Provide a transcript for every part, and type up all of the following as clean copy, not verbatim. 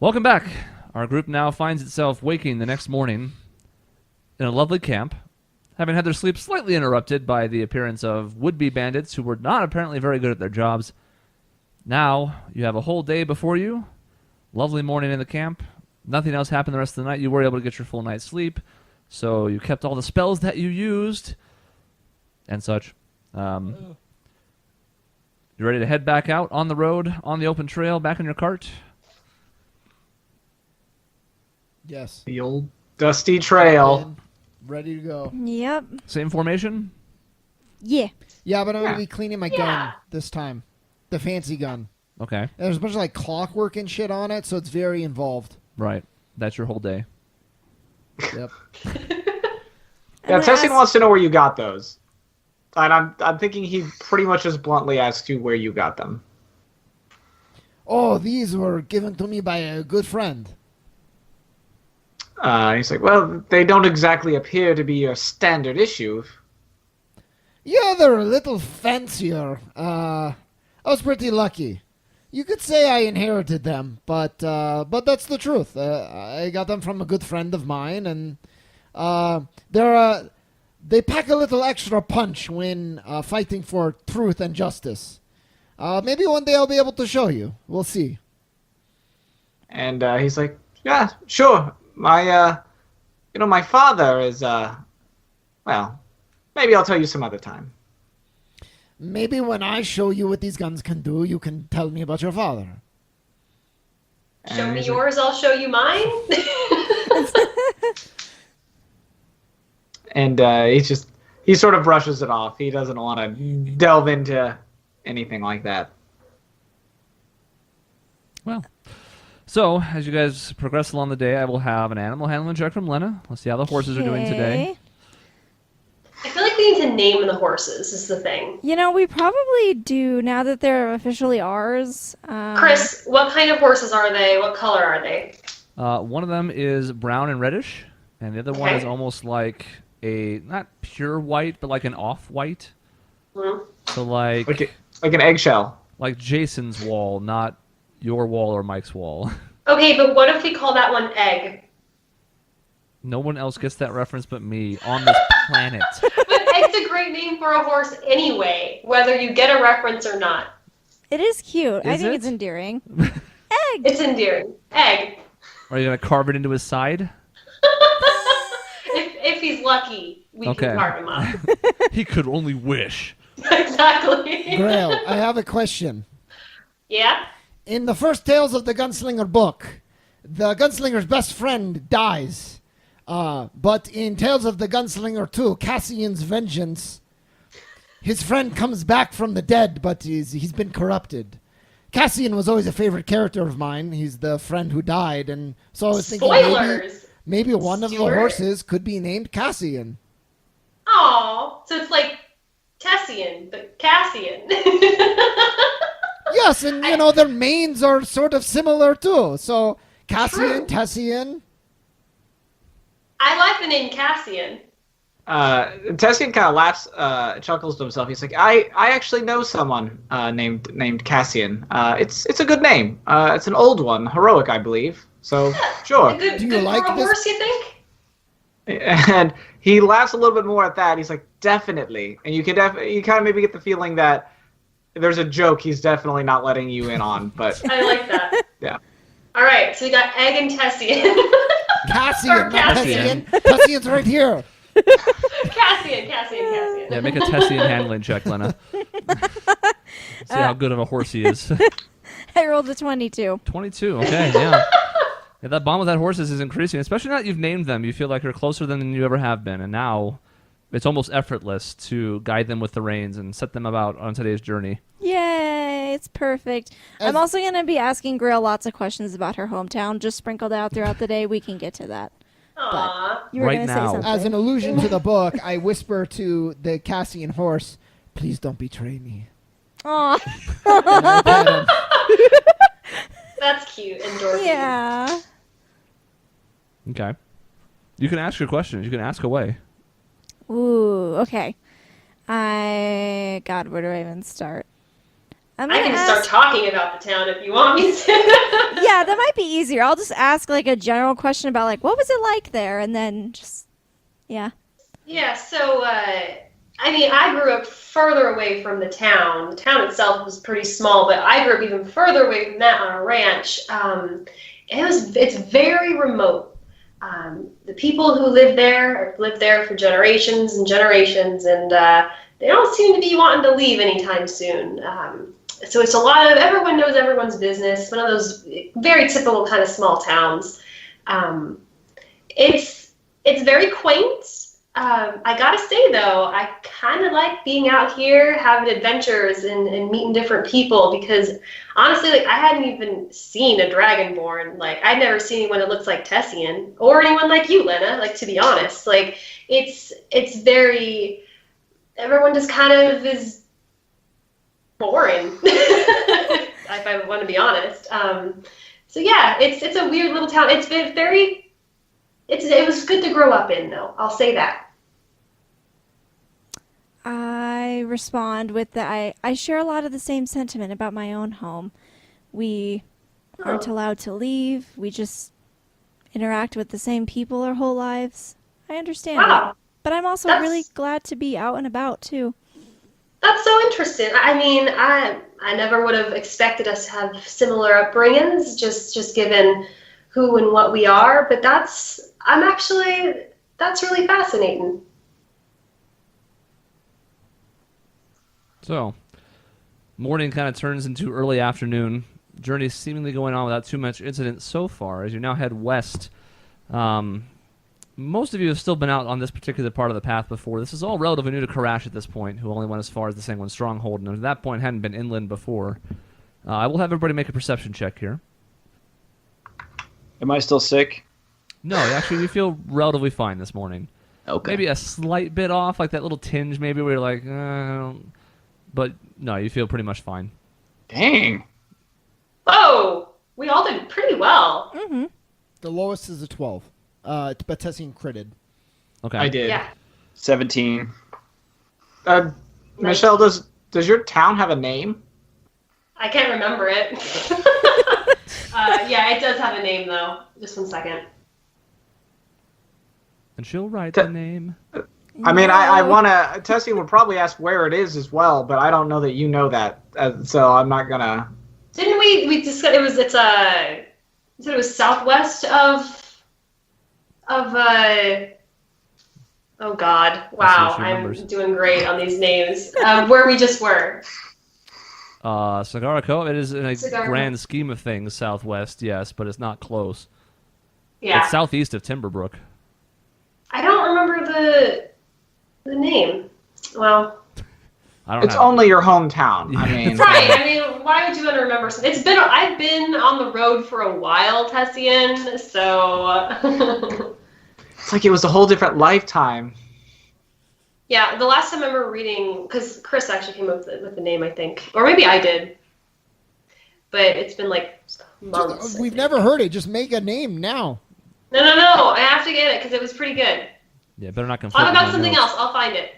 Welcome back. Our group now finds itself waking the next morning in a lovely camp, having had their sleep slightly interrupted by the appearance of would-be bandits who were not apparently very good at their jobs. Now, you have a whole day before you. Lovely morning in the camp. Nothing else happened the rest of the night. You were able to get your full night's sleep, so you kept all the spells that you used and such. You ready to head back out on the road, on the open trail, back in your cart? Yes. The old dusty trail. Ready to go. Yep. Same formation? Yeah. Yeah, but I'm going to be cleaning my gun this time. The fancy gun. Okay. And there's a bunch of like clockwork and shit on it, so it's very involved. Right. That's your whole day. Yep. Yeah, Tessin wants to know where you got those. And I'm thinking he pretty much just bluntly asks you where you got them. Oh, these were given to me by a good friend. He's like, well, they don't exactly appear to be your standard issue. Yeah, they're a little fancier. I was pretty lucky. You could say I inherited them, but that's the truth. I got them from a good friend of mine, and they pack a little extra punch when fighting for truth and justice. Maybe one day I'll be able to show you. We'll see. And he's like, yeah, sure. My father is, well, maybe I'll tell you some other time. Maybe when I show you what these guns can do, you can tell me about your father. Show me yours, I'll show you mine. And he sort of brushes it off. He doesn't want to delve into anything like that. Well, so as you guys progress along the day, I will have an animal handling check from Lena. Let's see how the horses are doing today. I feel like we need to name the horses, is the thing. You know, we probably do now that they're officially ours. Chris, what kind of horses are they? What color are they? One of them is brown and reddish, and the other one is almost like a, not pure white, but like an off-white. Mm-hmm. So like an eggshell. Like Jason's wall, not your wall or Mike's wall. Okay, but what if we call that one Egg? No one else gets that reference but me on this planet. But Egg's a great name for a horse anyway, whether you get a reference or not. It is cute. I think it? it's endearing. Egg! It's endearing. Egg. Are you going to carve it into his side? If he's lucky, we can carve him up. He could only wish. Exactly. Grail, I have a question. Yeah? In the first Tales of the Gunslinger book, the gunslinger's best friend dies. But in Tales of the Gunslinger 2, Cassian's Vengeance, his friend comes back from the dead, but he's been corrupted. Cassian was always a favorite character of mine. He's the friend who died, and so I was thinking maybe one of the horses could be named Cassian. Oh, so it's like Tessian, but Cassian. Yes, and their manes are sort of similar too. So Cassian, Tessian. I like the name Cassian. Tessian kind of laughs, chuckles to himself. He's like, I actually know someone named Cassian. It's a good name. It's an old one, heroic, I believe. So sure. Do you like for a horse, you think? And he laughs a little bit more at that. He's like, definitely. And you kind of maybe get the feeling that there's a joke he's definitely not letting you in on. But I like that. Yeah. All right, so we got Egg and Tessian. Cassian, not Tessian. Tessian's right here. Cassian. Yeah, make a Tessian handling check, Lena. See how good of a horse he is. I rolled a 22. 22, okay, yeah. Yeah, that bond with that horse is increasing, especially now that you've named them. You feel like you're closer than you ever have been, and now it's almost effortless to guide them with the reins and set them about on today's journey. Yay, it's perfect. I'm also going to be asking Grail lots of questions about her hometown, just sprinkled out throughout the day. We can get to that. Aww. But you were going to say something. As an allusion to the book, I whisper to the Cassian horse, please don't betray me. Aw. That's cute and dorky. Yeah. Okay. You can ask your questions. You can ask away. Ooh, okay. God, where do I even start? I'm I gonna can ask. start talking about the town if you want me to. Yeah, that might be easier. I'll just ask like a general question about like what was it like there, and then just yeah. Yeah, so, I mean, I grew up further away from the town. The town itself was pretty small, but I grew up even further away from that on a ranch. It's very remote. The people who live there have lived there for generations and generations, and they don't seem to be wanting to leave anytime soon. So it's a lot of everyone knows everyone's business. One of those very typical kind of small towns. It's very quaint. I gotta say though, I kind of like being out here, having adventures and meeting different people because honestly, like I hadn't even seen a Dragonborn. Like I'd never seen anyone that looks like Tessian or anyone like you, Lena. Like to be honest, like it's very everyone just kind of is boring. If I want to be honest. So yeah, it's a weird little town. It's been very. It was good to grow up in, though. I'll say that. I respond with that I share a lot of the same sentiment about my own home. We aren't allowed to leave. We just interact with the same people our whole lives. I understand Wow. it. But I'm also really glad to be out and about, too. That's so interesting. I mean, I never would have expected us to have similar upbringings, just given who and what we are. But that's really fascinating. So, morning kind of turns into early afternoon. Journey seemingly going on without too much incident so far. As you now head west, most of you have still been out on this particular part of the path before. This is all relatively new to Karash at this point, who only went as far as the Sanguine Stronghold, and at that point hadn't been inland before. I will have everybody make a perception check here. Am I still sick? No, actually, you feel relatively fine this morning. Okay. Maybe a slight bit off, like that little tinge maybe where you're like, but no, you feel pretty much fine. Dang. Oh, we all did pretty well. Mm-hmm. The lowest is a 12. But Tessian critted. Okay. I did. Yeah. 17. Michelle, does your town have a name? I can't remember it. Yeah, it does have a name though. Just 1 second. And she'll write the name. I mean, I want to. Tessie would probably ask where it is as well, but I don't know that you know that, so I'm not gonna. Didn't we discuss? You said it was southwest of. Oh God! Wow, I'm doing great on these names. Where we just were. Sagara Cove. It is in a Sagara. grand scheme of things southwest, yes, but it's not close. Yeah. It's southeast of Timberbrook. I don't remember the name. Well. It's only your hometown. I mean. Right. I mean, why would you want to remember something? I've been on the road for a while, Tessian. So. It's like it was a whole different lifetime. Yeah, the last time I remember reading, because Chris actually came up with the name, I think, or maybe I did, but it's been like months. We've never heard it. Just make a name now. No, I have to get it because it was pretty good. Yeah, better not conflict. Talk about something else. I'll find it.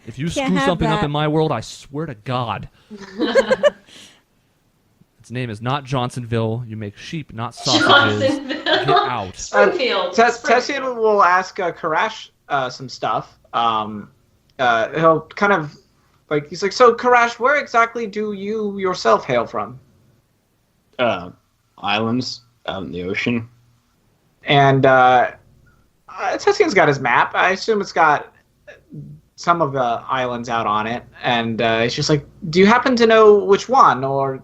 If you Can't screw have something up that. in my world, I swear to God. Its name is not Johnsonville. You make sheep, not sausages. Johnsonville. Get out. Springfield. Tessian will ask Karash some stuff. He'll kind of he's like, so Karash, where exactly do you yourself hail from? Islands out in the ocean. And Tessian's got his map. I assume it's got some of the islands out on it. And he's just like, do you happen to know which one, or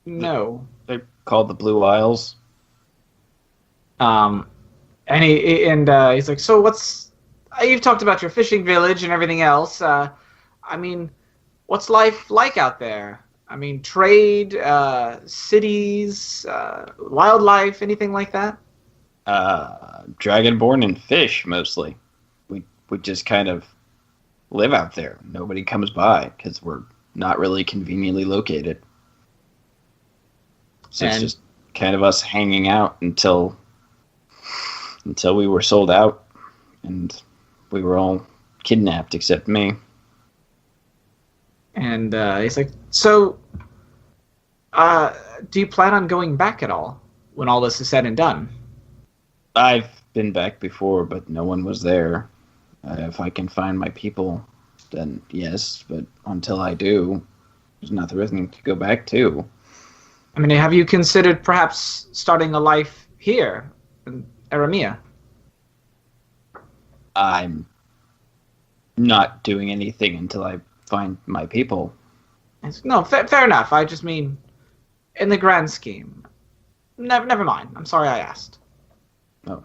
no? They're called the Blue Isles. And he's like, so what's... You've talked about your fishing village and everything else. I mean, what's life like out there? I mean, trade, cities, wildlife, anything like that? Dragonborn and fish, mostly. We just kind of live out there. Nobody comes by because we're not really conveniently located. So it's just kind of us hanging out until we were sold out and we were all kidnapped except me. And he's like, so, do you plan on going back at all when all this is said and done? I've been back before, but no one was there. If I can find my people, then yes, but until I do, there's nothing to go back to. I mean, have you considered perhaps starting a life here in Aramea? I'm not doing anything until I find my people. No, fair enough. I just mean, in the grand scheme. Never mind. I'm sorry I asked. Oh.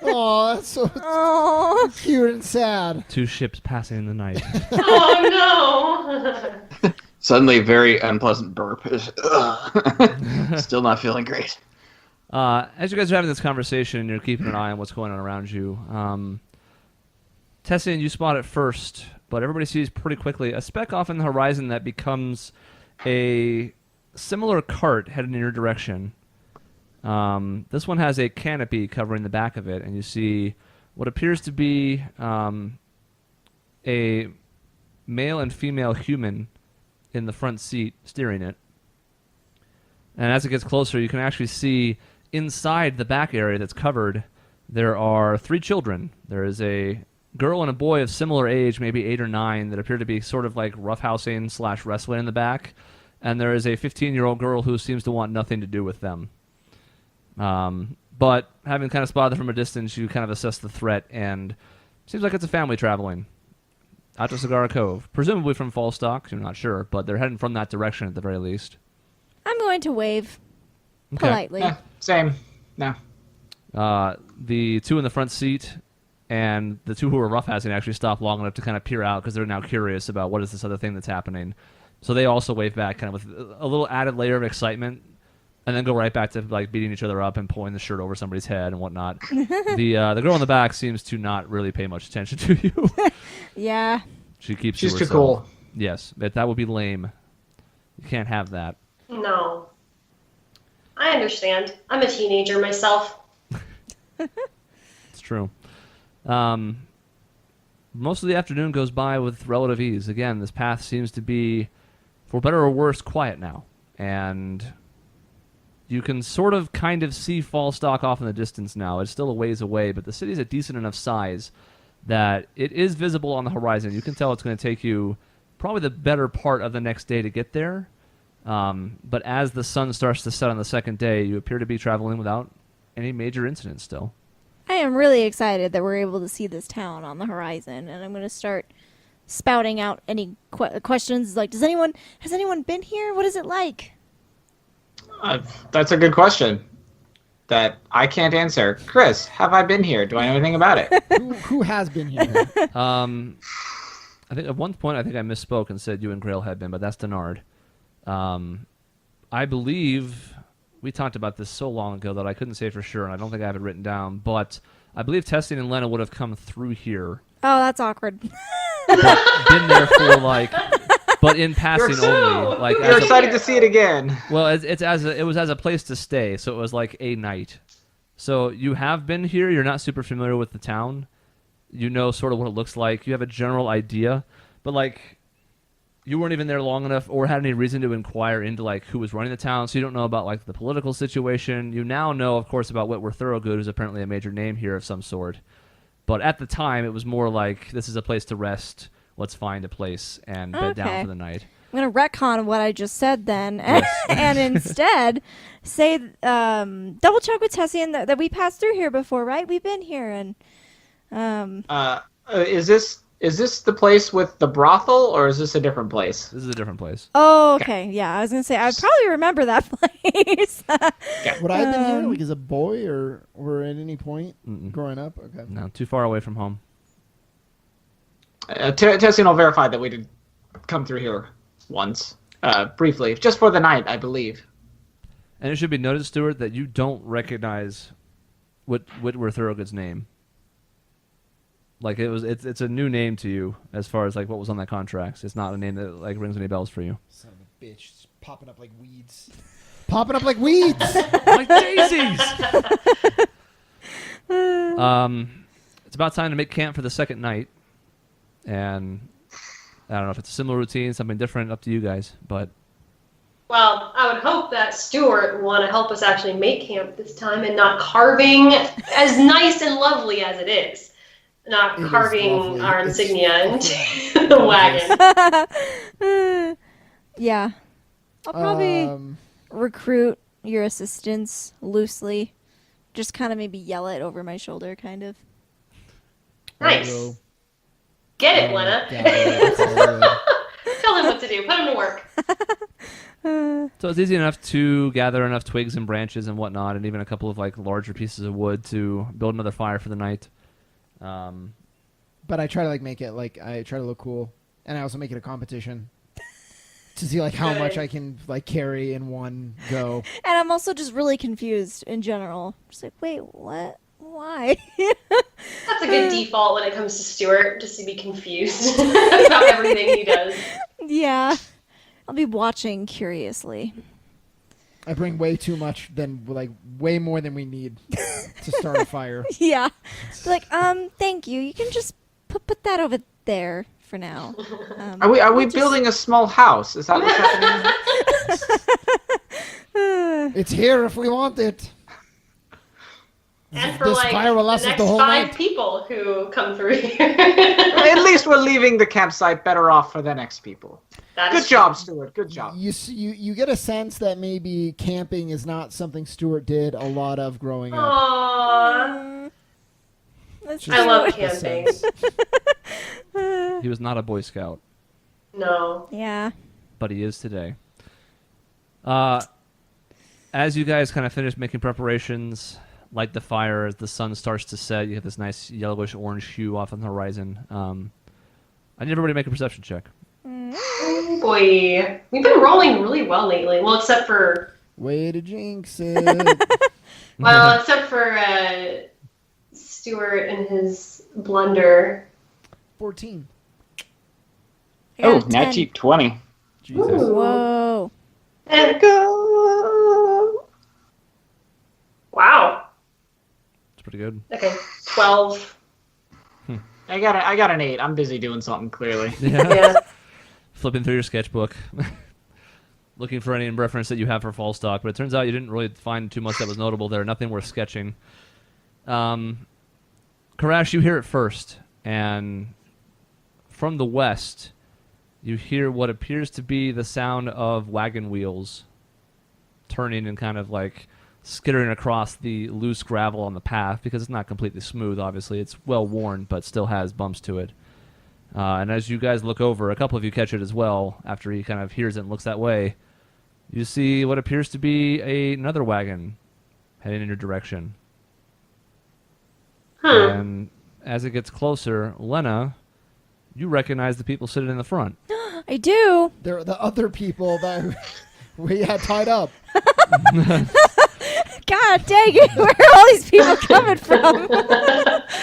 Oh, that's so Oh. cute and sad. Two ships passing in the night. Oh no! Suddenly, a very unpleasant burp. Still not feeling great. As you guys are having this conversation, you're keeping an eye on what's going on around you. Tessian, you spot it first, but everybody sees pretty quickly a speck off in the horizon that becomes a similar cart headed in your direction. This one has a canopy covering the back of it, and you see what appears to be a male and female human in the front seat steering it. And as it gets closer, you can actually see inside the back area that's covered, there are 3 children. There is a girl and a boy of similar age, maybe 8 or 9, that appear to be sort of like roughhousing / wrestling in the back. And there is a 15-year-old girl who seems to want nothing to do with them. But having kind of spotted them from a distance, you kind of assess the threat, and seems like it's a family traveling out to Cigar Cove. Presumably from Falstock, you're not sure, but they're heading from that direction at the very least. I'm going to wave Okay. politely. Same. No. The 2 in the front seat and the 2 who are roughhousing actually stop long enough to kind of peer out because they're now curious about what is this other thing that's happening. So they also wave back kind of with a little added layer of excitement, and then go right back to like beating each other up and pulling the shirt over somebody's head and whatnot. The girl in the back seems to not really pay much attention to you. Yeah. She keeps She's to too herself. cool. Yes, that would be lame. You can't have that. No. I understand. I'm a teenager myself. It's true. Most of the afternoon goes by with relative ease. Again, this path seems to be, for better or worse, quiet now. And you can sort of kind of see Falstock off in the distance now. It's still a ways away, but the city's a decent enough size that it is visible on the horizon. You can tell it's going to take you probably the better part of the next day to get there. But as the sun starts to set on the second day, you appear to be traveling without any major incidents still. I am really excited that we're able to see this town on the horizon, and I'm going to start spouting out any questions like, has anyone been here? What is it like? That's a good question that I can't answer. Chris, have I been here? Do I know anything about it? Who has been here? I think at one point I misspoke and said you and Grail had been, but that's Denard. I believe we talked about this so long ago that I couldn't say for sure, and I don't think I have it written down, but I believe Testing and Lena would have come through here. Oh, that's awkward. Been there for but in passing only. Like You're excited to see it again. Well, it was as a place to stay, so it was like a night. So you have been here. You're not super familiar with the town. You know sort of what it looks like. You have a general idea, but like you weren't even there long enough or had any reason to inquire into like who was running the town, so you don't know about like the political situation. You now know, of course, about Whitworth Thorogood, who's apparently a major name here of some sort. But at the time, it was more like this is a place to rest. Let's find a place and bed down for the night. I'm going to retcon what I just said then, and instead say, double check with Tessie and that we passed through here before, right? We've been here, and Is this the place with the brothel, or is this a different place? This is a different place. oh, okay, yeah. I was going to say I'd probably remember that place. Would I have been here like as a boy or at any point growing up? Okay. No, too far away from home. Tessie will verify that we did come through here once, briefly, just for the night, I believe. And it should be noted, Stuart, that you don't recognize Whitworth Thorogood's name. Like it's a new name to you as far as like what was on that contract. It's not a name that like rings any bells for you. Son of a bitch, it's popping up like weeds. Popping up like weeds. Like daisies. It's about time to make camp for the second night. And I don't know if it's a similar routine, something different, up to you guys. But Well, I would hope that Stuart would want to help us actually make camp this time and not carving as nice and lovely as it is. Not It is carving lovely. our It's insignia fucking into the wagon. Yeah. I'll probably Um, recruit your assistants loosely. Just kind of maybe yell it over my shoulder, kind of. Nice. although- Get it, Lena. Yeah, Tell him what to do. Put him to work. so it's easy enough to gather enough twigs and branches and whatnot, and even a couple of like larger pieces of wood to build another fire for the night. But I try to like make it like I try to look cool, and I also make it a competition to see like how much Good. I can like carry in one go. And I'm also just really confused in general. Just like, wait, what? Why? That's a good default when it comes to Stuart, just to be confused about everything he does. Yeah. I'll be watching curiously. I bring way too much than like way more than we need to start a fire. Yeah. Be like, thank you. You can just put that over there for now. Are we we'll just- building a small house? Is that what's happening? It's here if we want it. And for This like fire will the last us next the whole 5 night. people who come through here. At least we're leaving the campsite better off for the next people. That Good is job, Stuart. Good job. You get a sense that maybe camping is not something Stuart did a lot of growing up. Aww. That's Just I love a camping. sense. He was not a Boy Scout, No. Yeah. but he is today. As you guys kind of finish making preparations, light the fire as the sun starts to set, you have this nice yellowish orange hue off on the horizon. I need everybody to make a perception check. Oh boy. We've been rolling really well lately. Well, except for Way to jinx it. except for Stuart and his blunder. 14. I got Oh, a 10. nat cheap 20. Jesus. Whoa. And wow. It's pretty good. Okay. 12. I got an 8. I'm busy doing something, clearly. Yeah. Flipping through your sketchbook, looking for any reference that you have for Falstock, but it turns out you didn't really find too much that was notable there. Nothing worth sketching. Karash, you hear it first, and from the west, you hear what appears to be the sound of wagon wheels turning and kind of like skittering across the loose gravel on the path, because it's not completely smooth, obviously. It's well worn, but still has bumps to it. And as you guys look over, a couple of you catch it as well, after he kind of hears it and looks that way. You see what appears to be another wagon heading in your direction. And as it gets closer, Lena, you recognize the people sitting in the front. I do. They're the other people that we had tied up. God dang it. Where are all these people coming from?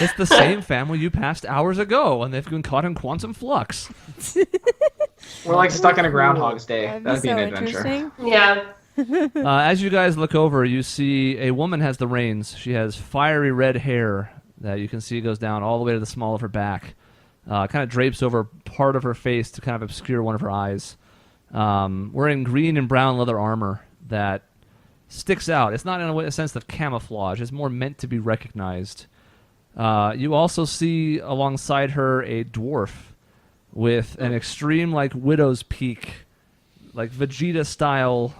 It's the same family you passed hours ago, and they've been caught in quantum flux. We're like stuck in a Groundhog's Day. That'd That'd be so an adventure. interesting. Yeah. As you guys look over, you see a woman has the reins. She has fiery red hair that you can see goes down all the way to the small of her back. Kind of drapes over part of her face to kind of obscure one of her eyes. Wearing green and brown leather armor that sticks out. It's not in a sense of camouflage. It's more meant to be recognized. You also see alongside her a dwarf with an extreme like widow's peak, like Vegeta-style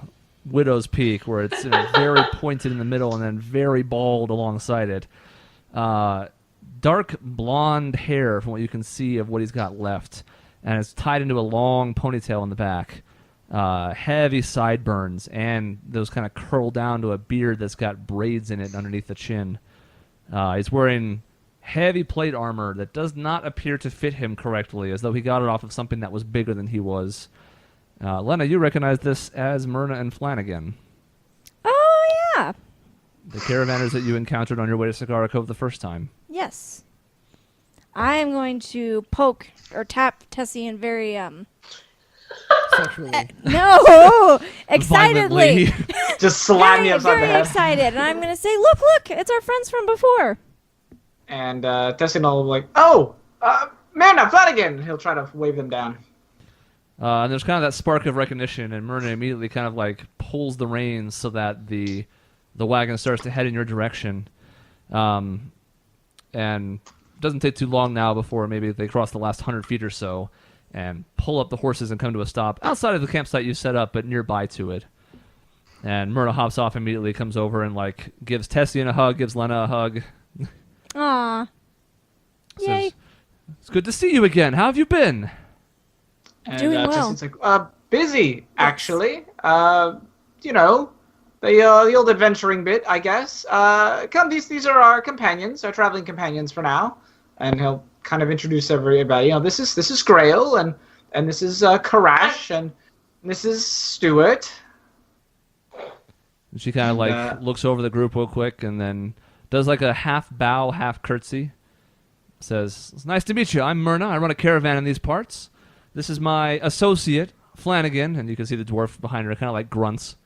widow's peak, where it's very pointed in the middle and then very bald alongside it. Dark blonde hair from what you can see of what he's got left, and it's tied into a long ponytail in the back. Heavy sideburns, and those kind of curl down to a beard that's got braids in it underneath the chin. He's wearing heavy plate armor that does not appear to fit him correctly, as though he got it off of something that was bigger than he was. Lena, you recognize this as Myrna and Flanagan, Oh, yeah. Uh-huh. the caravanners that you encountered on your way to Sagara Cove the first time. Yes. I am going to poke or tap Tessian very, Sexually. no, excitedly. Violently. Just slam me Very, upside the very head. excited. And I'm going to say, look, it's our friends from before. And Tessin will be like, "Oh, Myrna, Flanagan! He'll try to wave them down. And there's kind of that spark of recognition, and Myrna immediately kind of like pulls the reins so that the wagon starts to head in your direction. And it doesn't take too long now before maybe they cross the last 100 feet or so and pull up the horses and come to a stop outside of the campsite you set up, but nearby to it. And Myrna hops off immediately, comes over and like gives Tessian a hug, gives Lena a hug. Aw. Yay. Says, it's good to see you again. How have you been? And Doing well. Tessian's like, busy, actually. You know, the old adventuring bit, I guess. Come, these are our companions, our traveling companions for now. And he'll kind of introduce everybody. You know, this is Grail, and this is Karash, and this is Stuart. And she kind of like looks over the group real quick and then does like a half bow, half curtsy. Says, it's nice to meet you. I'm Myrna. I run a caravan in these parts. This is my associate, Flanagan. And you can see the dwarf behind her kind of like grunts.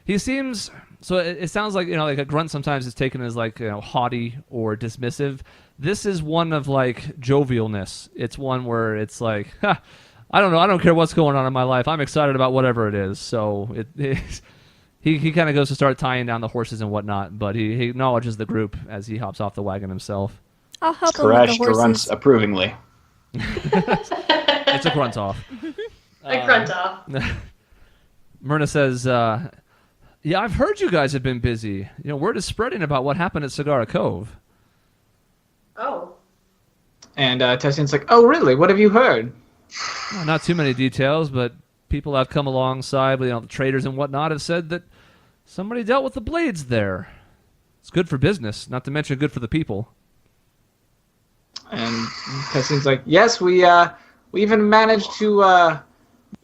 He seems... So it sounds like, you know, like a grunt sometimes is taken as like, you know, haughty or dismissive. This is one of like jovialness. It's one where it's like, I don't know. I don't care what's going on in my life. I'm excited about whatever it is. So he kind of goes to start tying down the horses and whatnot, but he acknowledges the group as he hops off the wagon himself. I'll help him with the Karash horses. grunts approvingly. It's a grunt off. A grunt off. Myrna says, yeah, I've heard you guys have been busy. You know, word is spreading about what happened at Cigar Cove. Oh. And Tessian's like, oh, really? What have you heard? Well, not too many details, but people have come alongside, you know, the traders and whatnot have said that somebody dealt with the blades there. It's good for business, not to mention good for the people. And Tessian's like, yes, we even managed to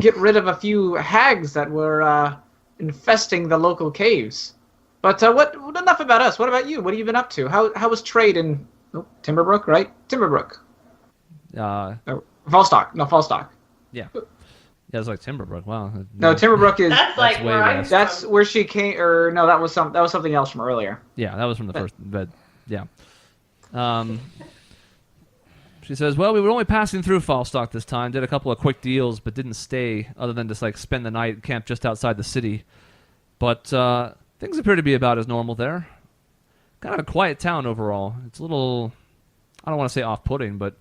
get rid of a few hags that were infesting the local caves. But enough about us. What about you? What have you been up to? How was trade in Timberbrook, right? Timberbrook. Falstock. No, Falstock. Yeah. Yeah, it's like Timberbrook. Wow. No, Timberbrook is... That's like way where I'm west. That's from. where she came... Or, no, that was something else from earlier. Yeah, that was from the first bed. Yeah. She says, well, we were only passing through Falstock this time, did a couple of quick deals, but didn't stay other than just like spend the night camped just outside the city. But things appear to be about as normal there. Kind of a quiet town overall. It's a little, I don't want to say off-putting, but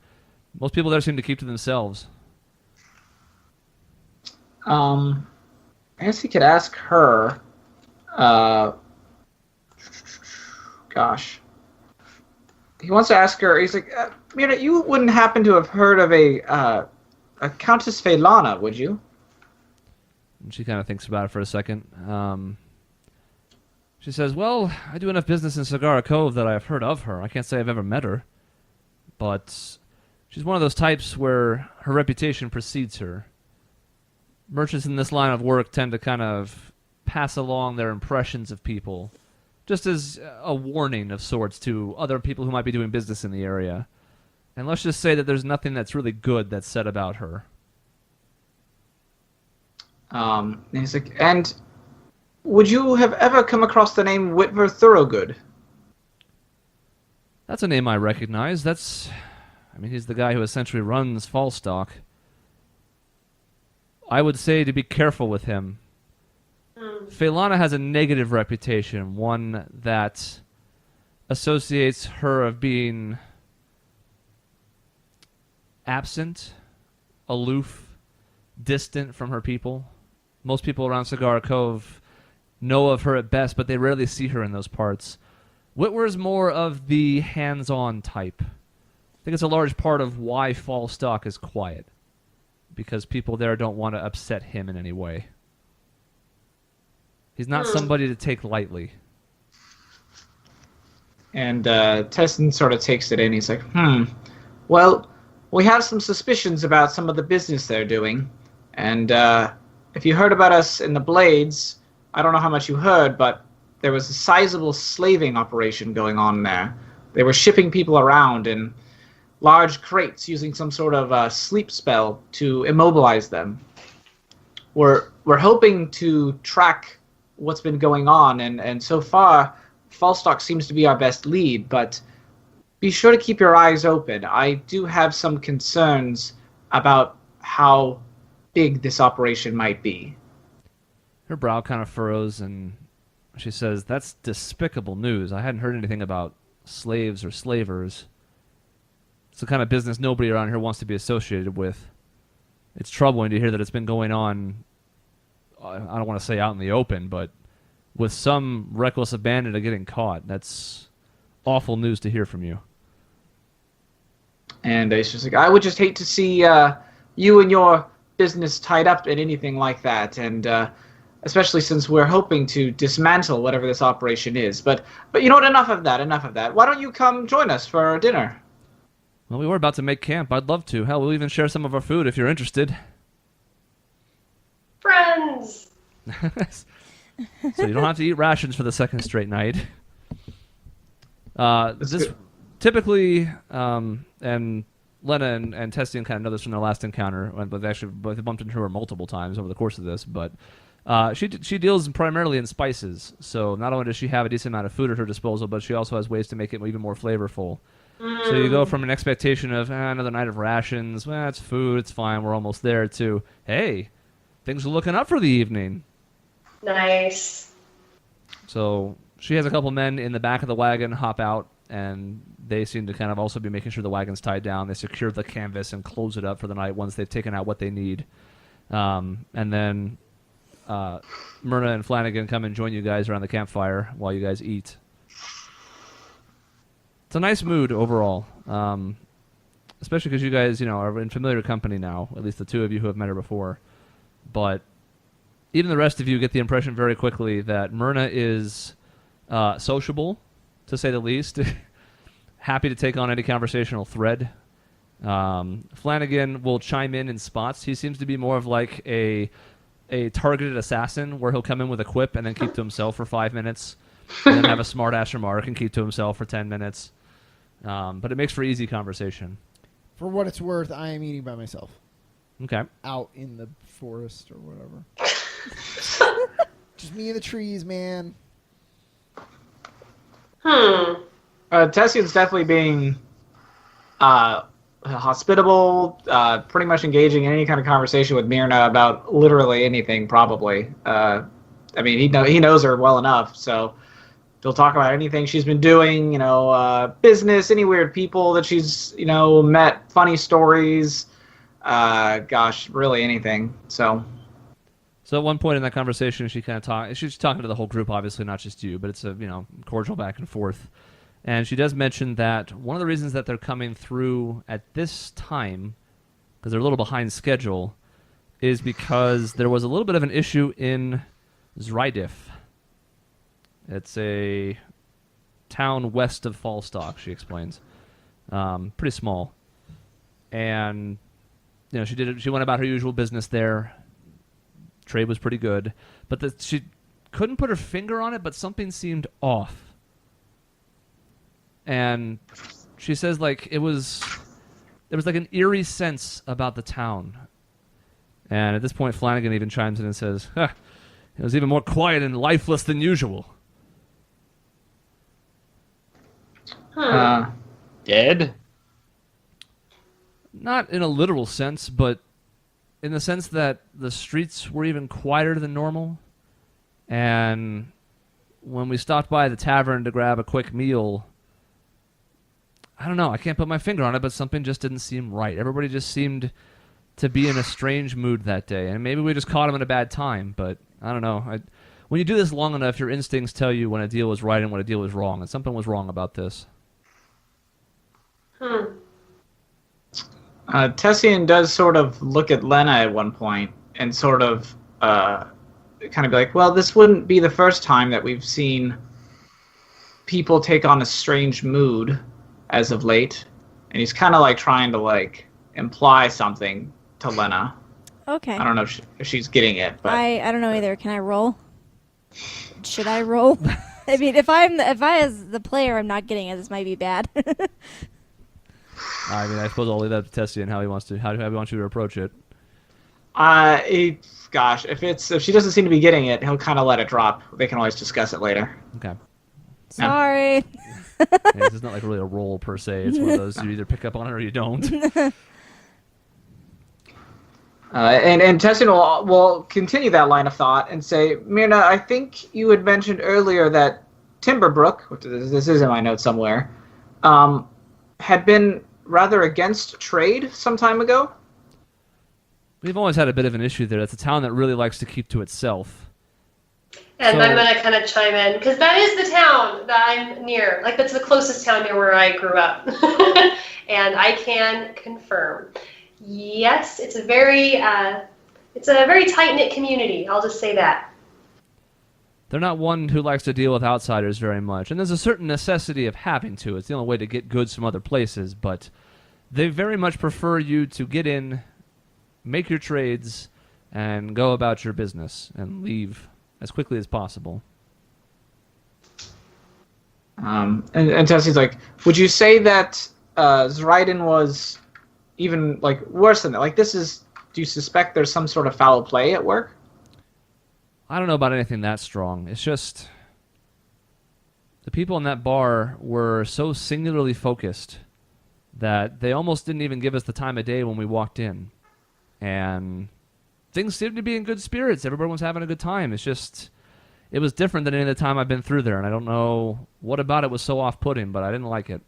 most people there seem to keep to themselves. I guess he could ask her. Gosh. He wants to ask her, he's like, Mira, you wouldn't happen to have heard of a Countess Phelana, would you? And she kind of thinks about it for a second. She says, well, I do enough business in Cigar Cove that I've heard of her. I can't say I've ever met her. But she's one of those types where her reputation precedes her. Merchants in this line of work tend to kind of pass along their impressions of people, just as a warning of sorts to other people who might be doing business in the area. And let's just say that there's nothing that's really good that's said about her. And he's like, and would you have ever come across the name Whitver Thorogood? That's a name I recognize. He's the guy who essentially runs Falstock. I would say to be careful with him. Phelana has a negative reputation, one that associates her of being absent, aloof, distant from her people. Most people around Cigar Cove know of her at best, but they rarely see her in those parts. Whitwer's more of the hands-on type. I think it's a large part of why Falstock is quiet, because people there don't want to upset him in any way. He's not somebody to take lightly. And Tessin sort of takes it in. He's like, well, we have some suspicions about some of the business they're doing. And if you heard about us in the Blades, I don't know how much you heard, but there was a sizable slaving operation going on there. They were shipping people around in large crates using some sort of sleep spell to immobilize them. We're hoping to track what's been going on, and so far, Falstock seems to be our best lead, but be sure to keep your eyes open. I do have some concerns about how big this operation might be. Her brow kind of furrows, and she says, "That's despicable news. I hadn't heard anything about slaves or slavers. It's the kind of business nobody around here wants to be associated with. It's troubling to hear that it's been going on, I don't want to say out in the open, but with some reckless abandon of getting caught. That's awful news to hear from you." And it's just like, I would just hate to see you and your business tied up in anything like that, and especially since we're hoping to dismantle whatever this operation is. But you know what? Enough of that. Why don't you come join us for dinner? Well, we were about to make camp. I'd love to. Hell, we'll even share some of our food if you're interested. Friends. So you don't have to eat rations for the second straight night. This good. typically, and Lena and Testian kind of know this from their last encounter, but they actually both bumped into her multiple times over the course of this. But she deals primarily in spices. So not only does she have a decent amount of food at her disposal, but she also has ways to make it even more flavorful. So you go from an expectation of another night of rations, well, it's food, it's fine, we're almost there, to, hey, things are looking up for the evening. Nice. So she has a couple men in the back of the wagon hop out, and they seem to kind of also be making sure the wagon's tied down. They secure the canvas and close it up for the night once they've taken out what they need. And then Myrna and Flanagan come and join you guys around the campfire while you guys eat. It's a nice mood overall, especially because you guys, are in familiar company now, at least the two of you who have met her before. But even the rest of you get the impression very quickly that Myrna is sociable, to say the least, happy to take on any conversational thread. Flanagan will chime in spots. He seems to be more of like a targeted assassin, where he'll come in with a quip and then keep to himself for 5 minutes, and then have a smart-ass remark and keep to himself for 10 minutes. But it makes for easy conversation. For what it's worth, I am eating by myself. Okay. Out in the forest or whatever. Just me and the trees, man. Tessian's definitely being hospitable, pretty much engaging in any kind of conversation with Myrna about literally anything, probably. I mean, he knows her well enough, so they'll talk about anything she's been doing, business, any weird people that she's, met, funny stories, really anything. So at one point in that conversation, she kind of she's talking to the whole group, obviously, not just you, but it's a, cordial back and forth. And she does mention that one of the reasons that they're coming through at this time, because they're a little behind schedule, is because there was a little bit of an issue in Zrydif. It's a town west of Falstock, she explains. Pretty small. And, she went about her usual business there. Trade was pretty good. But she couldn't put her finger on it, but something seemed off. And she says, there was like an eerie sense about the town. And at this point, Flanagan even chimes in and says, it was even more quiet and lifeless than usual. Dead? Not in a literal sense, but in the sense that the streets were even quieter than normal. And when we stopped by the tavern to grab a quick meal, I don't know, I can't put my finger on it, but something just didn't seem right. Everybody just seemed to be in a strange mood that day. And maybe we just caught them at a bad time, but I don't know. When you do this long enough, your instincts tell you when a deal is right and when a deal is wrong, and something was wrong about this. Tessian does sort of look at Lena at one point and sort of kind of be like, well, this wouldn't be the first time that we've seen people take on a strange mood as of late. And he's kind of like trying to imply something to Lena. Okay. I don't know if she's getting it, but I don't know either. Can I roll? Should I roll? I mean, if I as the player I'm not getting it, this might be bad. I mean, I suppose I'll leave that to Tessian how he wants you to approach it. if she doesn't seem to be getting it, he'll kind of let it drop. They can always discuss it later. Okay. Sorry. Yeah, this is not like really a roll per se. It's one of those you either pick up on it or you don't. And Tessin will continue that line of thought and say, Myrna, I think you had mentioned earlier that Timberbrook, which this is in my notes somewhere, had been rather against trade some time ago. We've always had a bit of an issue there. It's a town that really likes to keep to itself. And So- I'm going to kind of chime in, because that is the town that I'm near. Like, that's the closest town near where I grew up. And I can confirm. Yes, it's a very tight-knit community. I'll just say that. They're not one who likes to deal with outsiders very much, and there's a certain necessity of having to. It's the only way to get goods from other places, but they very much prefer you to get in, make your trades, and go about your business, and leave as quickly as possible. And Tessie's like, would you say that Zryden was even like worse than that? Like, do you suspect there's some sort of foul play at work? I don't know about anything that strong. It's just the people in that bar were so singularly focused that they almost didn't even give us the time of day when we walked in. And things seemed to be in good spirits. Everybody was having a good time. It's just, it was different than any of the time I've been through there, and I don't know what about it was so off-putting, but I didn't like it.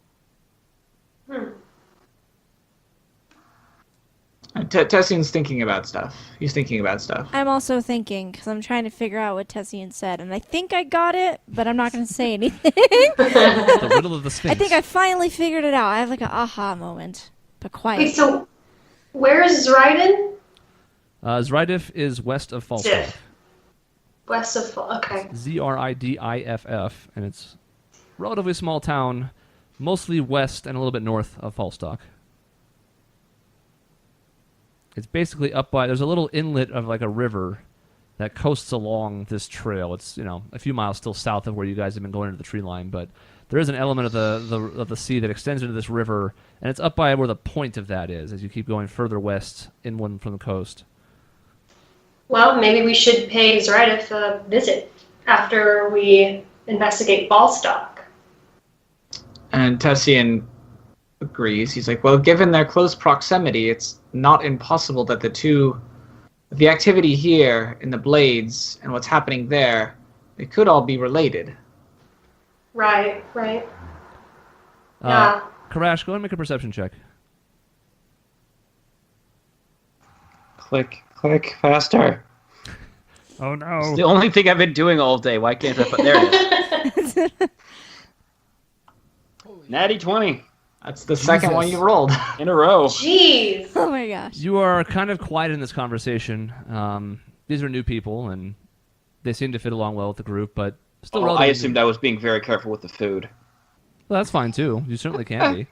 Tessian's thinking about stuff. He's thinking about stuff. I'm also thinking, because I'm trying to figure out what Tessian said, and I think I got it, but I'm not going to say anything. It's the riddle of the Sphinx. I think I finally figured it out. I have like an aha moment, but quiet. Wait, so where is Zryden? Zrydif is west of Falstaff. Diff. West of okay. Zridiff, and it's a relatively small town, mostly west and a little bit north of Falstock. It's basically up by, there's a little inlet of like a river that coasts along this trail. It's, a few miles still south of where you guys have been going into the tree line, but there is an element of the sea that extends into this river, and it's up by where the point of that is as you keep going further west inland from the coast. Well, maybe we should pay Zryden a visit after we investigate Ballstock. And Tessian agrees. He's like, well, given their close proximity, it's not impossible that the activity here in the Blades and what's happening there, they could all be related. Right. Karash, go ahead and make a perception check. Click, faster. Oh no. It's the only thing I've been doing all day. Why can't I put there it is. Natty 20 That's the second one you rolled. in a row. Jeez. Oh my gosh. You are kind of quiet in this conversation. These are new people, and they seem to fit along well with the group, but still I relatively assumed I was being very careful with the food. Well, that's fine, too. You certainly can be.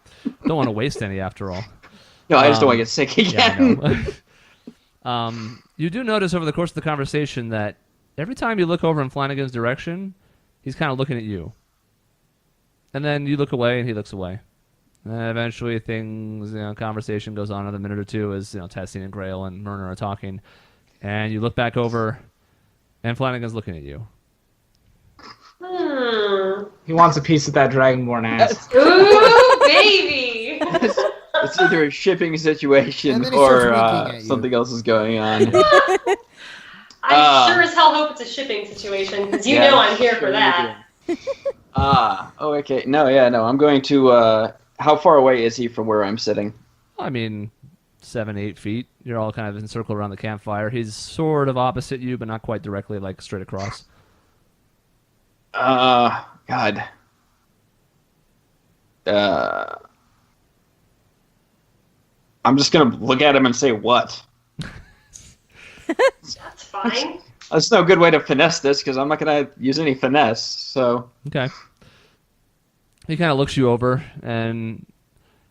Don't want to waste any, after all. No, I just don't want to get sick again. Yeah, I know. You do notice over the course of the conversation that every time you look over in Flanagan's direction, he's kind of looking at you. And then you look away, and he looks away. And eventually conversation goes on another minute or two as, Tessian and Grail and Myrna are talking. And you look back over, and Flanagan's looking at you. He wants a piece of that Dragonborn ass. Ooh, baby. It's either a shipping situation And then he starts winking or at you. something else is going on. I sure as hell hope it's a shipping situation, because you know I'm here for that. Okay. No, I'm going to, how far away is he from where I'm sitting? I mean, 7-8 feet. You're all kind of encircled around the campfire. He's sort of opposite you, but not quite directly, like straight across. God. I'm just gonna look at him and say, what? That's fine. That's no good way to finesse this, because I'm not gonna use any finesse, so... Okay. He kind of looks you over, and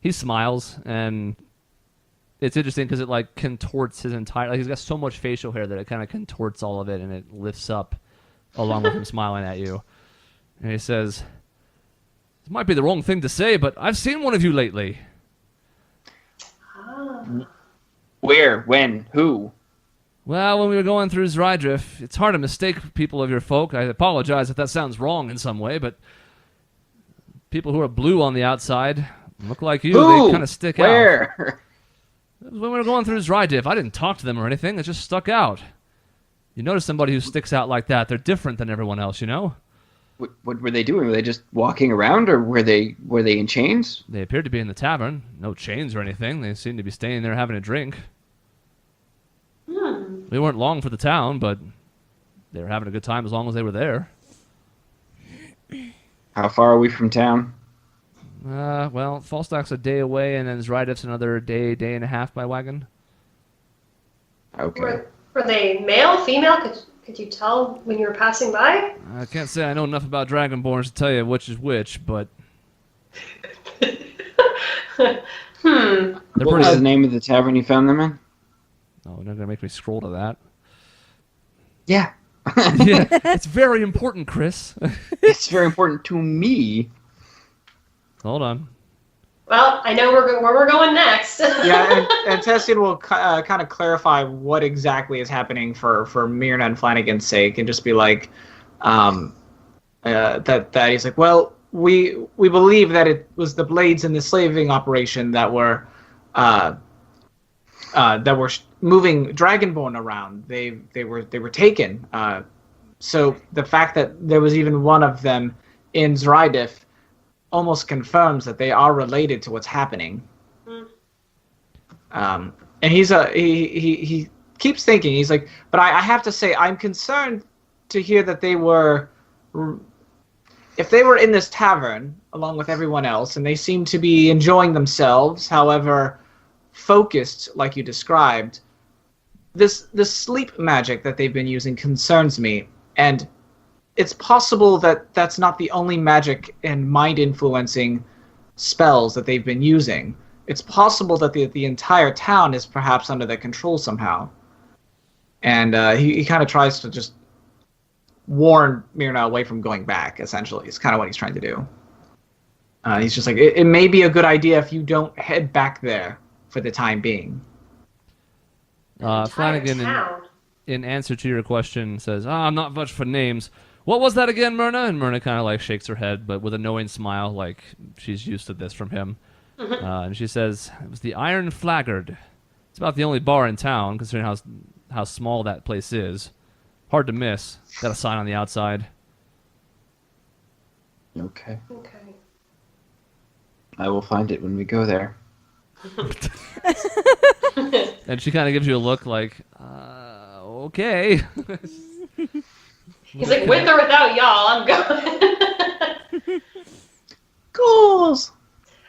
he smiles, and it's interesting because it, contorts his entire... he's got so much facial hair that it kind of contorts all of it, and it lifts up along with him smiling at you. And he says, "This might be the wrong thing to say, but I've seen one of you lately." Where? When? Who? Well, when we were going through Zrydriff, it's hard to mistake people of your folk. I apologize if that sounds wrong in some way, but people who are blue on the outside look like you. Who? They kind of stick out. Where? When we were going through dry diff, I didn't talk to them or anything. It just stuck out. You notice somebody who sticks out like that, they're different than everyone else, you know? What were they doing? Were they just walking around, or were they in chains? They appeared to be in the tavern. No chains or anything. They seemed to be staying there having a drink. We weren't long for the town, but they were having a good time as long as they were there. How far are we from town? Well, Falstaff's a day away, and then Zrydif's another day and a half by wagon. Okay. Were they male, female? Could you tell when you were passing by? I can't say I know enough about Dragonborns to tell you which is which, but they're What pretty. was the name of the tavern you found them in? Oh, you're not gonna make me scroll to that. Yeah. Yeah, it's very important, Chris. It's very important to me. Hold on. Well, I know where we're going next. Yeah, and Tessian will kind of clarify what exactly is happening for Myrna and Flanagan's sake, and just be like, that he's like, well, we believe that it was the blades in the slaving operation that were moving Dragonborn around. They were taken. So the fact that there was even one of them in Zrydif almost confirms that they are related to what's happening. And he keeps thinking, he's like, but I have to say, I'm concerned to hear that if they were in this tavern along with everyone else and they seem to be enjoying themselves, however focused like you described, this sleep magic that they've been using concerns me. And it's possible that that's not the only magic and mind-influencing spells that they've been using. It's possible that the entire town is perhaps under their control somehow. And he kind of tries to just warn Myrna away from going back, essentially. It's kind of what he's trying to do. He's just like, it may be a good idea if you don't head back there for the time being. Flanagan, in answer to your question, says, I'm not much for names. What was that again, Myrna? And Myrna kind of like shakes her head, but with a knowing smile, like she's used to this from him. And she says, it was the Iron Flaggard. It's about the only bar in town, considering how small that place is. Hard to miss. Got a sign on the outside. Okay. Okay. I will find it when we go there. And she kind of gives you a look like, okay. He's like, with or without y'all, I'm going. Goals!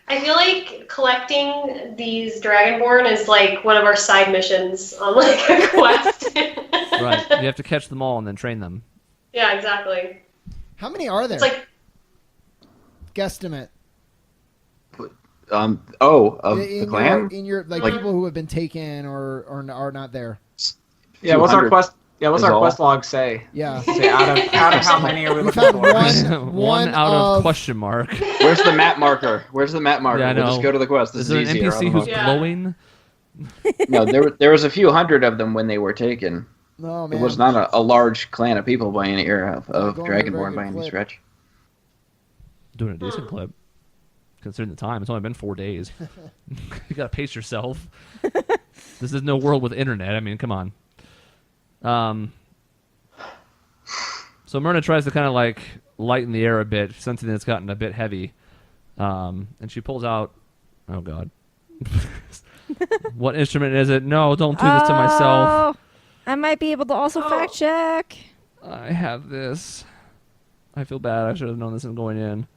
I feel like collecting these Dragonborn is like one of our side missions on like a quest. Right. You have to catch them all and then train them. Yeah, exactly. How many are there? It's like Guesstimate. The clan? In your like people who have been taken or are not there. Yeah, what's our 200 quest? Yeah, what's is our all. quest log say? Yeah. Say out of how many are we We looking found for? One out of question mark. Where's the map marker? Yeah, I We'll just know. go to the quest. Is This there an easier. NPC on who's the Yeah. glowing? No, there was a few hundred of them when they were taken. Oh man. It was not a large clan of people by any era of Going at a very Dragonborn good by any clip. stretch. Doing a decent clip. Considering the time, it's only been 4 days. You gotta pace yourself. This is no world with internet. I mean, come on. So Myrna tries to kind of like lighten the air a bit, sensing that it's gotten a bit heavy. And she pulls out, oh god. What instrument is it? No, don't do this to myself. Oh, I might be able to also fact check. I have this. I feel bad. I should have known this in going in.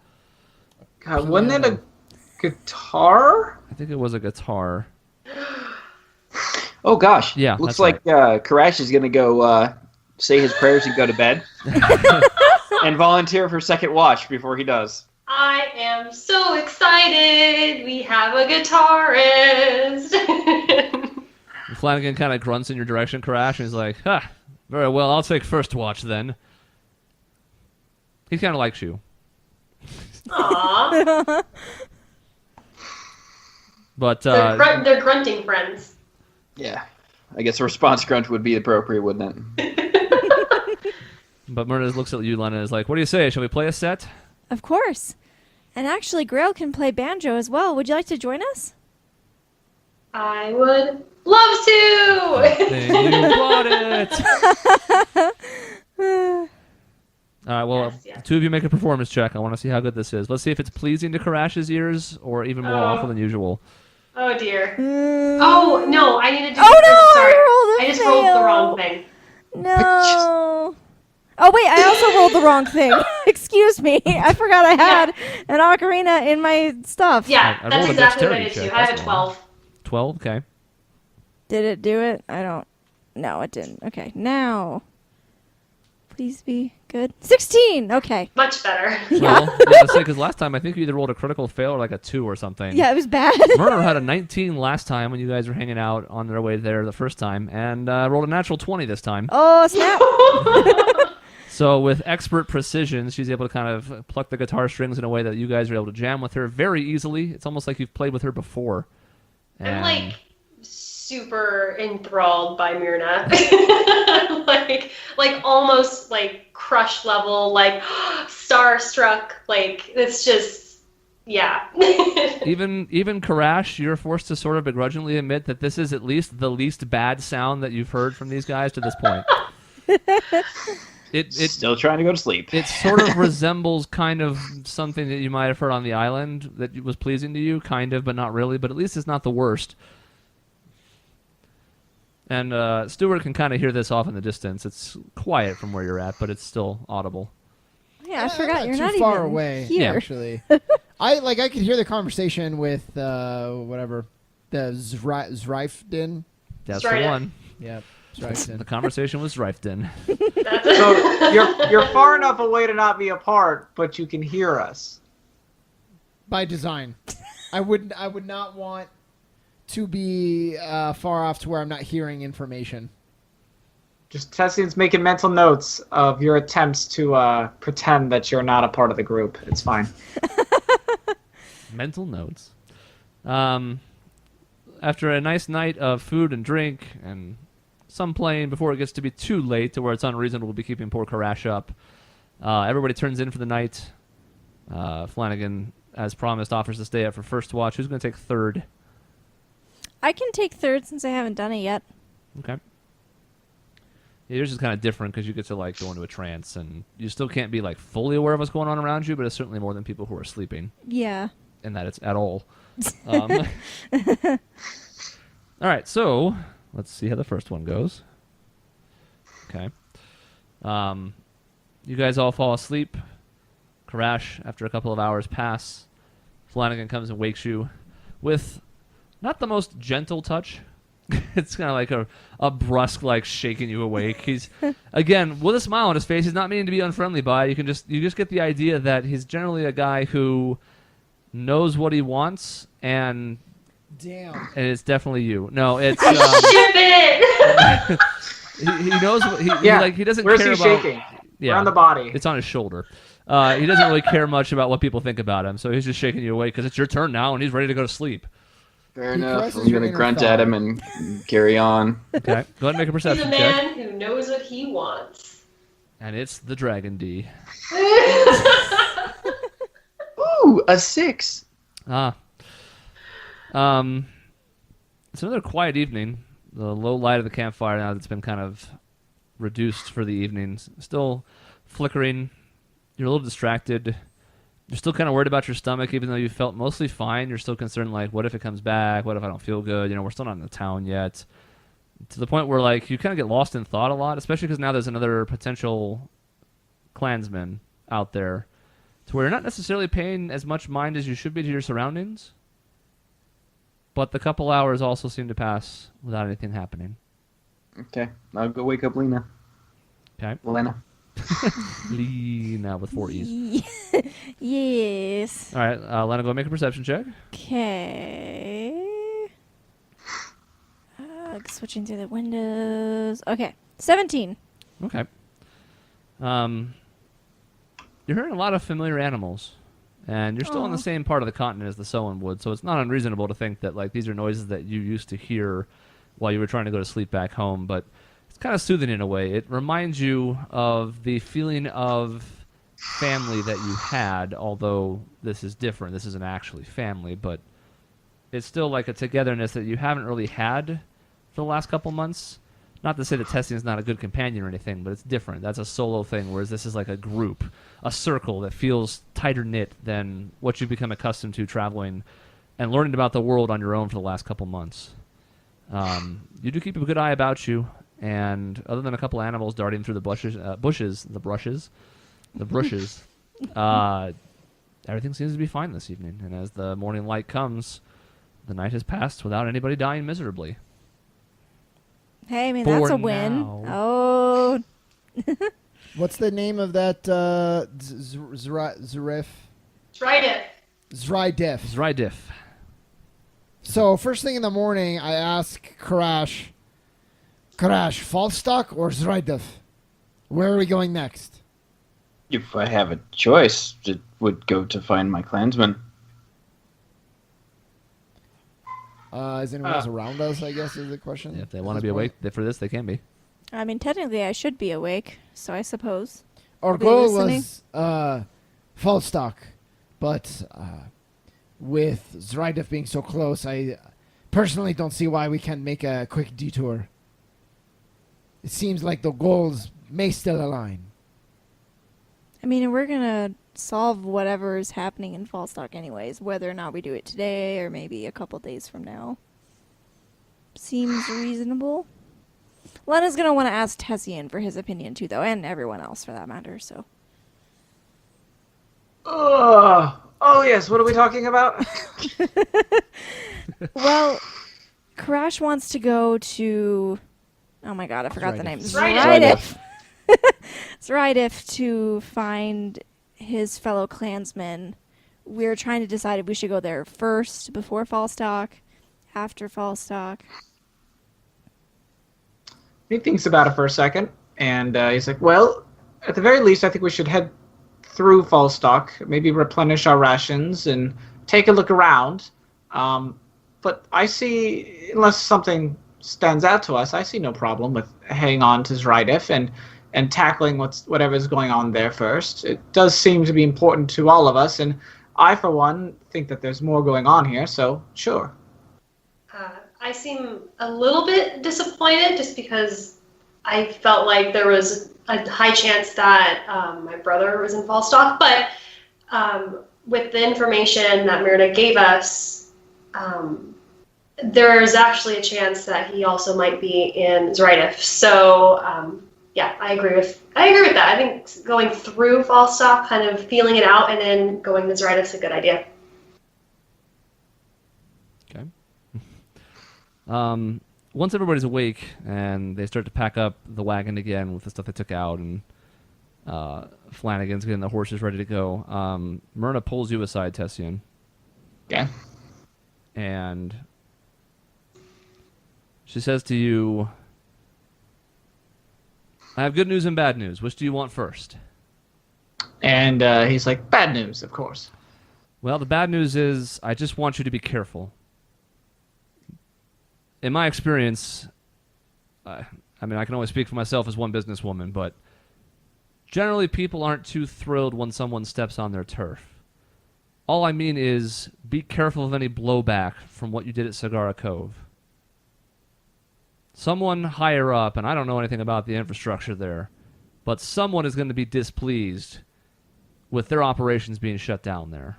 God, wasn't it a guitar? I think it was a guitar. Oh gosh. Yeah, Looks that's like Karash is gonna go say his prayers and go to bed. And volunteer for second watch before he does. I am so excited. We have a guitarist. Flanagan kind of grunts in your direction, Crash, and he's like, very well, I'll take first watch then. He kind of likes you. Aww. But, They're grunting friends. Yeah. I guess a response grunt would be appropriate, wouldn't it? But Myrna looks at you, Lena, and is like, what do you say? Shall we play a set? Of course. And actually, Grail can play banjo as well. Would you like to join us? I would love to. Then you bought it. All right, well, Yes, yes. the two of you make a performance check. I want to see how good this is. Let's see if it's pleasing to Karash's ears or even more awful than usual. Oh dear. Oh no, I need to do Oh, this. no, Sorry. I rolled a I just rolled the fail. wrong thing. No. Oh, wait, I also rolled the wrong thing. Excuse me. I forgot I had an ocarina in my stuff. Yeah, I that's rolled a exactly what I dexterity did check, too. I have a that's the one. 12. 12, okay. Did it do it? I don't. No, it didn't. Okay, now. Please be good. 16! Okay. Much better. Well, yeah, let's say, because last time I think you either rolled a critical fail or like a 2 or something. Yeah, it was bad. Murder had a 19 last time when you guys were hanging out on their way there the first time, and rolled a natural 20 this time. Oh, snap. So with expert precision, she's able to kind of pluck the guitar strings in a way that you guys are able to jam with her very easily. It's almost like you've played with her before. I'm And like super enthralled by Myrna. like almost like crush level, like starstruck. Like it's just, yeah. even Karash, you're forced to sort of begrudgingly admit that this is at least the least bad sound that you've heard from these guys to this point. It Still trying to go to sleep. It sort of resembles kind of something that you might have heard on the island that was pleasing to you, kind of, but not really. But at least it's not the worst. And Stuart can kind of hear this off in the distance. It's quiet from where you're at, but it's still audible. Yeah, I forgot you're too not far even away. here. Actually, I could hear the conversation with whatever the Zreifdin. That's Straight the up. one. Yep, The Zreifdin. conversation was Reifden. So you're far enough away to not be apart, but you can hear us. By design. I would not want to be far off to where I'm not hearing information. Just Tessian's making mental notes of your attempts to pretend that you're not a part of the group. It's fine. Mental notes. After a nice night of food and drink and some playing before it gets to be too late to where it's unreasonable to be keeping poor Karash up, everybody turns in for the night. Flanagan, as promised, offers to stay up for first watch. Who's going to take third? I can take third since I haven't done it yet. Okay. Yeah, yours is kind of different because you get to like go into a trance and you still can't be like fully aware of what's going on around you, but it's certainly more than people who are sleeping, Yeah. and that it's at all. All right, so let's see how the first one goes. Okay. You guys all fall asleep. Karash, after a couple of hours pass, Flanagan comes and wakes you with not the most gentle touch. It's kind of like a brusque, like shaking you awake. He's again with a smile on his face. He's not meaning to be unfriendly by it. You just get the idea that he's generally a guy who knows what he wants, and Damn. it's definitely you. No, it's Ship it. he knows what Yeah. he doesn't Where's care he about. shaking? Yeah, Around the body. it's on his shoulder. He doesn't really care much about what people think about him, so he's just shaking you awake because it's your turn now, and he's ready to go to sleep. Fair He enough. caresses I'm your gonna inner grunt thigh. at him and carry on. Okay, go ahead and make a He's a perception check. man who knows what he wants. And it's the Dragon D. Ooh, a 6. It's another quiet evening. The low light of the campfire now that's been kind of reduced for the evenings, still flickering. You're a little distracted. You're still kind of worried about your stomach, even though you felt mostly fine. You're still concerned, like, what if it comes back? What if I don't feel good? You know, we're still not in the town yet. To the point where, like, you kind of get lost in thought a lot, especially because now there's another potential clansman out there, to where you're not necessarily paying as much mind as you should be to your surroundings. But the couple hours also seem to pass without anything happening. Okay, I'll go wake up Lena. Okay. Lena. Lena with 4 E's. Yes. All right, Lena, go make a perception check. Okay. Switching through the windows. Okay. 17. Okay. You're hearing a lot of familiar animals, and you're still on the Aw. same part of the continent as the Sowen would, so it's not unreasonable to think that like these are noises that you used to hear while you were trying to go to sleep back home, but it's kind of soothing in a way. It reminds you of the feeling of family that you had, although this is different. This isn't actually family, but it's still like a togetherness that you haven't really had for the last couple months. Not to say that testing is not a good companion or anything, but it's different. That's a solo thing, whereas this is like a group, a circle that feels tighter knit than what you've become accustomed to traveling and learning about the world on your own for the last couple months. You do keep a good eye about you, and other than a couple animals darting through the bushes, everything seems to be fine this evening. And as the morning light comes, the night has passed without anybody dying miserably. Hey, I mean, For that's a win. now. Oh, What's the name of that Zrif? Tried it. Zrydif. Zrydif. So first thing in the morning, I ask Karash, Falstock or Zrydif? Where are we going next? If I have a choice, it would go to find my clansmen. Is anyone else around us, I guess, is the question? If they want to be awake for this, they can be. I mean, technically, I should be awake, so I suppose. Our I'll be goal listening. was Falstock, but with Zrydif being so close, I personally don't see why we can't make a quick detour. It seems like the goals may still align. I mean, we're gonna solve whatever is happening in Falstock anyways, whether or not we do it today or maybe a couple days from now. Seems reasonable. Lena's gonna want to ask Tessian for his opinion too, though, and everyone else for that matter, so. Oh yes, what are we talking about? Well, Karash wants to go to... Oh my god, I forgot the name. Zrydif. Zrydif to find his fellow clansmen. We're trying to decide if we should go there first, before Falstock, after Falstock. He thinks about it for a second, and he's like, well, at the very least, I think we should head through Falstock, maybe replenish our rations, and take a look around. But I see, unless something stands out to us, I see no problem with heading on to Zrydif and tackling whatever's going on there first. It does seem to be important to all of us, and I, for one, think that there's more going on here, so sure. I seem a little bit disappointed just because I felt like there was a high chance that my brother was in Falstock, but with the information that Myrna gave us, there is actually a chance that he also might be in Zrydif. So yeah, I agree with that. I think going through Falstock, kind of feeling it out, and then going to Zrydif is a good idea. Okay. Once everybody's awake and they start to pack up the wagon again with the stuff they took out, and Flanagan's getting the horses ready to go, Myrna pulls you aside, Tessian. Okay. And she says to you, I have good news and bad news. Which do you want first? And he's like, bad news, of course. Well, the bad news is I just want you to be careful. In my experience, I mean, I can only speak for myself as one businesswoman, but generally people aren't too thrilled when someone steps on their turf. All I mean is be careful of any blowback from what you did at Sagara Cove. Someone higher up, and I don't know anything about the infrastructure there, but someone is going to be displeased with their operations being shut down there.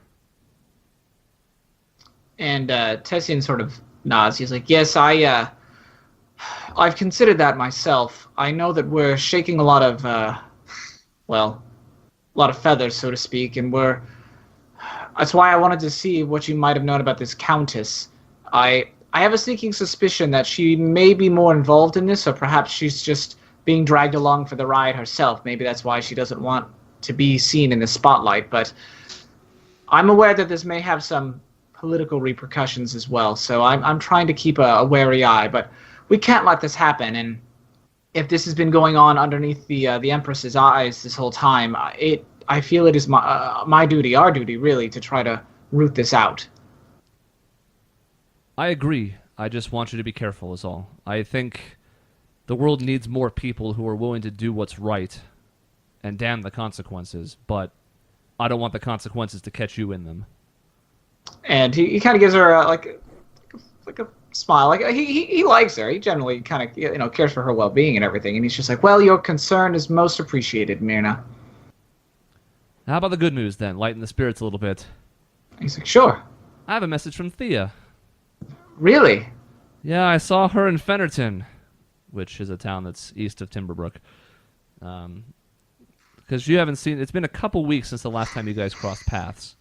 And Tessian sort of nods. He's like, yes, I've considered that myself. I know that we're shaking a lot of, a lot of feathers, so to speak, and that's why I wanted to see what you might have known about this Countess. I have a sneaking suspicion that she may be more involved in this, or perhaps she's just being dragged along for the ride herself. Maybe that's why she doesn't want to be seen in the spotlight, but I'm aware that this may have some political repercussions as well, so I'm trying to keep a wary eye, but we can't let this happen, and if this has been going on underneath the Empress's eyes this whole time, I feel it is my duty, our duty, really, to try to root this out. I agree. I just want you to be careful is all. I think the world needs more people who are willing to do what's right and damn the consequences, but I don't want the consequences to catch you in them. And he kind of gives her like a smile. Like he likes her. He generally kind of cares for her well-being and everything. And he's just like, well, your concern is most appreciated, Myrna. How about the good news then? Lighten the spirits a little bit. He's like, sure. I have a message from Thea. Really? Yeah, I saw her in Fennerton, which is a town that's east of Timberbrook. Because you haven't seen... It's been a couple weeks since the last time you guys crossed paths.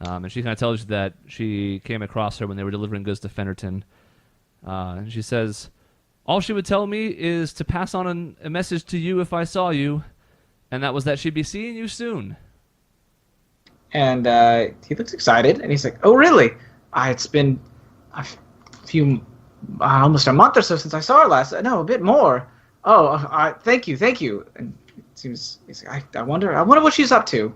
And she kind of tells you that she came across her when they were delivering goods to Fennerton. And she says, all she would tell me is to pass on a message to you if I saw you, and that was that she'd be seeing you soon. And he looks excited, and he's like, oh, really? It's been a few... almost a month or so since I saw her last. No, a bit more. Oh, thank you. And it seems he's like, I wonder what she's up to.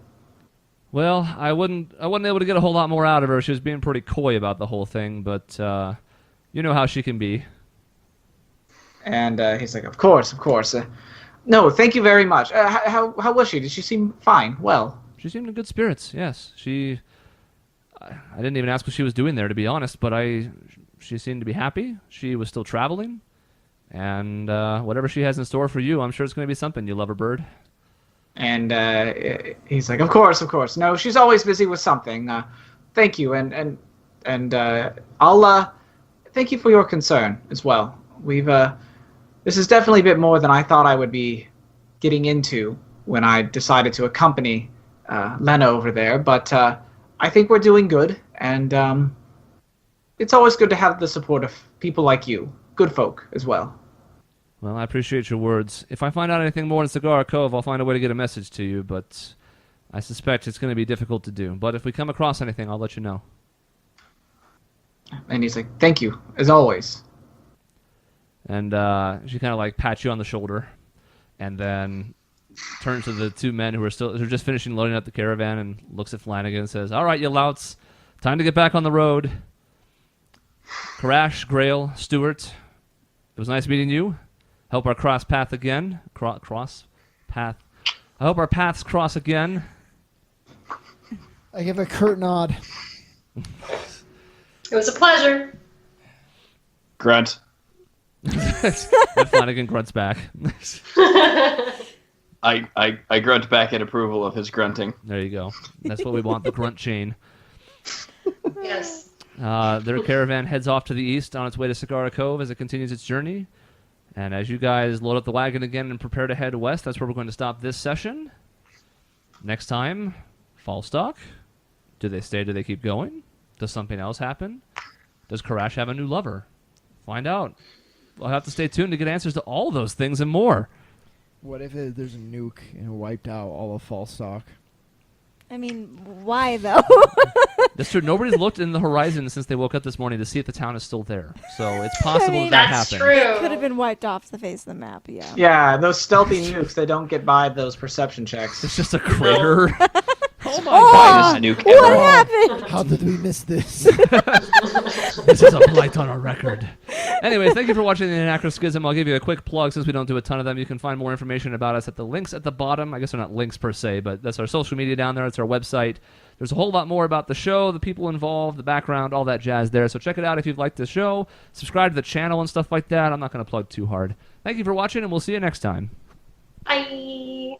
Well, I wasn't able to get a whole lot more out of her. She was being pretty coy about the whole thing, but you know how she can be. And he's like, of course. No, thank you very much. How was she? Did she seem fine? Well, she seemed in good spirits. Yes, I didn't even ask what she was doing there, to be honest, but she seemed to be happy. She was still traveling, and whatever she has in store for you, I'm sure it's going to be something, you lover bird. And he's like, of course. No, she's always busy with something. Thank you, and I'll thank you for your concern as well. This is definitely a bit more than I thought I would be getting into when I decided to accompany Lena over there, but I think we're doing good, and it's always good to have the support of people like you, good folk as well. Well, I appreciate your words. If I find out anything more in Cigar Cove, I'll find a way to get a message to you, but I suspect it's going to be difficult to do. But if we come across anything, I'll let you know. And he's like, thank you, as always. And she kind of like pats you on the shoulder, and then turns to the two men who are just finishing loading up the caravan, and looks at Flanagan and says, all right, you louts, time to get back on the road. Karash, Grail, Stewart, it was nice meeting you. Hope our cross path again. Cross path. I hope our paths cross again. I give a curt nod. It was a pleasure. Grunt. And Flanagan grunts back. I grunt back in approval of his grunting. There you go. That's what we want, the grunt chain. Yes. Their caravan heads off to the east on its way to Cigar Cove as it continues its journey. And as you guys load up the wagon again and prepare to head west, that's where we're going to stop this session. Next time, Falstock. Do they stay? Do they keep going? Does something else happen? Does Karash have a new lover? Find out. I'll have to stay tuned to get answers to all those things and more. What if there's a nuke and it wiped out all of Falstock? I mean, why though? That's true. Nobody's looked in the horizon since they woke up this morning to see if the town is still there. So it's possible that That's happened. true. Could have been wiped off the face of the map, yeah. Yeah, those stealthy nukes, they don't get by those perception checks. It's just a crater. Oh my Oh, nuke what ever. happened? How did we miss this? This is a blight on our record. Anyways, thank you for watching the Anachroschism. I'll give you a quick plug since we don't do a ton of them. You can find more information about us at the links at the bottom. I guess they're not links per se, but that's our social media down there. It's our website. There's a whole lot more about the show, the people involved, the background, all that jazz there. So check it out if you've liked the show. Subscribe to the channel and stuff like that. I'm not going to plug too hard. Thank you for watching, and we'll see you next time. Bye.